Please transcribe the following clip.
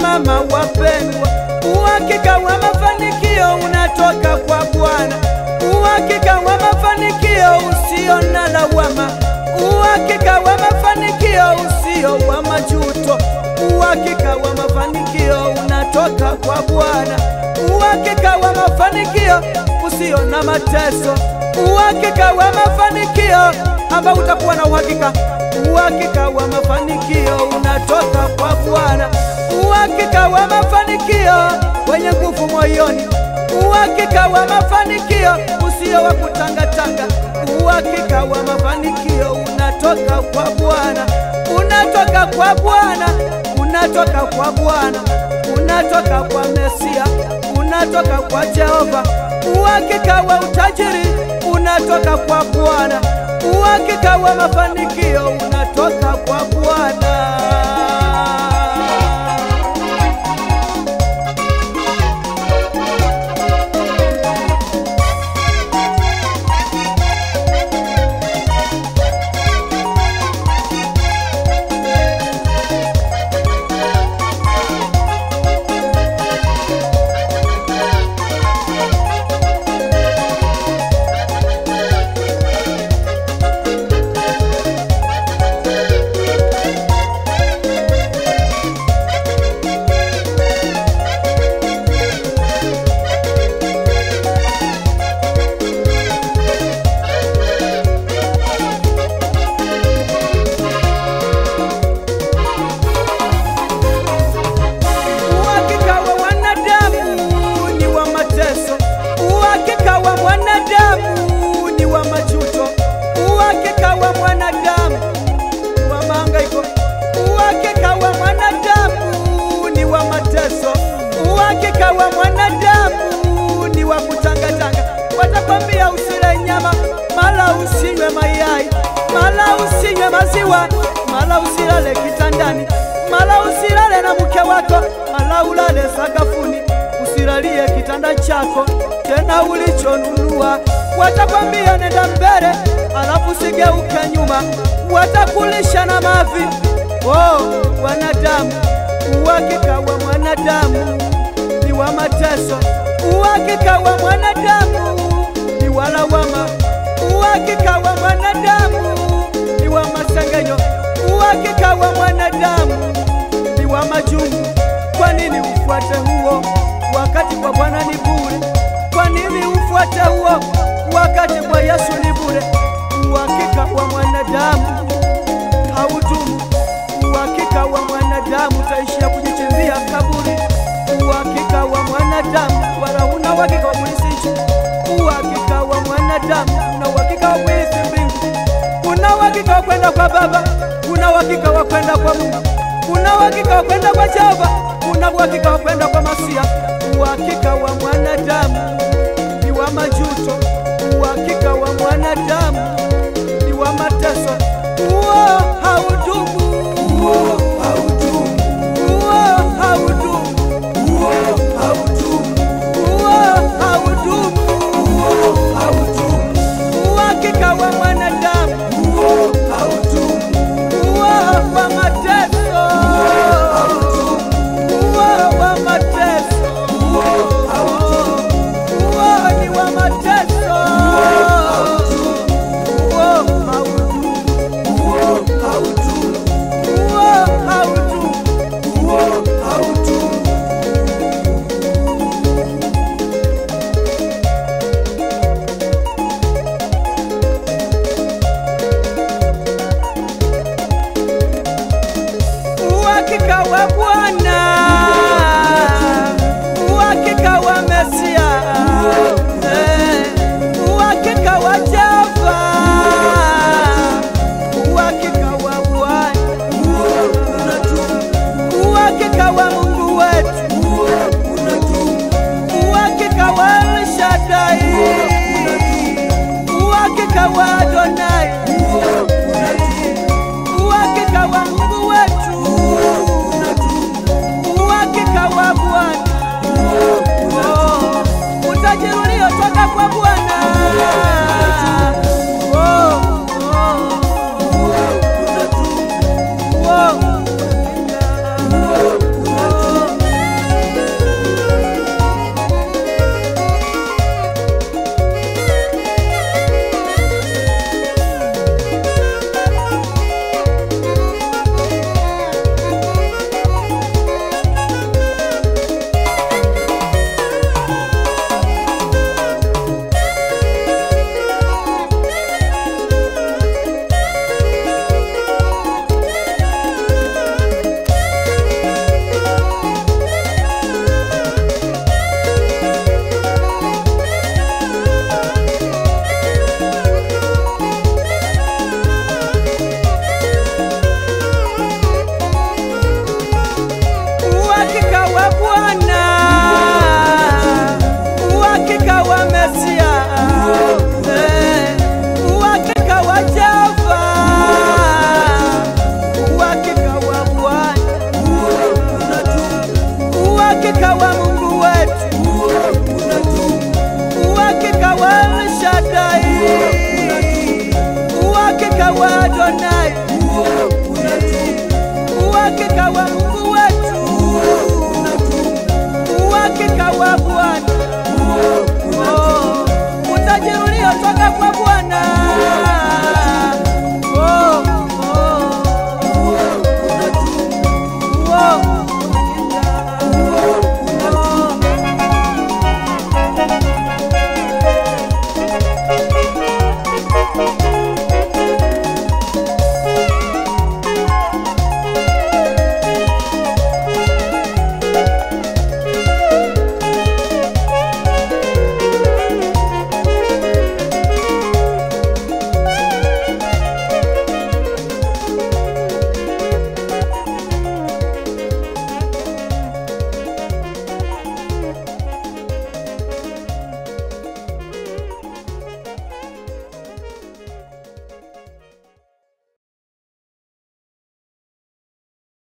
wa mama wapendwa, uhakika wa mafanikio unatoka kwa Bwana. Uhakika wa mafanikio usio na lawama, uhakika wa mafanikio usio wa majuto. Uhakika wa mafanikio unatoka kwa Bwana. Uhakika wa mafanikio usio na mateso. Uhakika wa mafanikio ambao utakuwa na uhakika. Uhakika wa mafanikio unatoka kwa Bwana. Uhakika wa mafanikio wenye nguvu moyoni. Uhakika wa mafanikio usio wa kutangatanga. Uhakika wa mafanikio unatoka kwa Bwana. Unatoka kwa Bwana. Unatoka kwa Bwana. Unatoka kwa Mesia. Unatoka kwa Jehova. Uhakika wa utajiri unatoka kwa Bwana. Uhakika wa mafanikio unatoka kwa Bwana. Uhakika wa mwanadamu ni wa kutangatanga. Watakwambia usile nyama, mala usinywe mayai, mala usinywe maziwa, mala usilale kitandani, mala usilale na mke wako, mala ulale sakafuni. Usilalie kitanda chako tena ulichonunua. Watakwambia nenda mbele alafu sigeuke nyuma. Watakulisha na mavi. Wanadamu. Uhakika wa mwanadamu ni wa mateso. Uhakika wa mwanadamu ni wa lawama. Uhakika wa mwanadamu ni wa masengenyo. Uhakika wa mwanadamu ni wa majungu. Kwa nini ufuate huo wakati kwa Bwana ni bure? Kwa nini ufuate huo wakati kwa Yesu ni bure? Uhakika wa mwanadamu haudumu. Uhakika wa mwanadamu utaishia kujichimbia kaburi. Uhakika wa mwanadamu wala huna uhakika wa kulisi. Uhakika wa mwanadamu una uhakika wa kulisi mbingu. Una uhakika wa kwenda kwa Baba. Una uhakika wa kwenda kwa Mungu. Una uhakika wa kwenda kwa Jehova. Una uhakika wa kwenda kwa Masia. Uhakika wa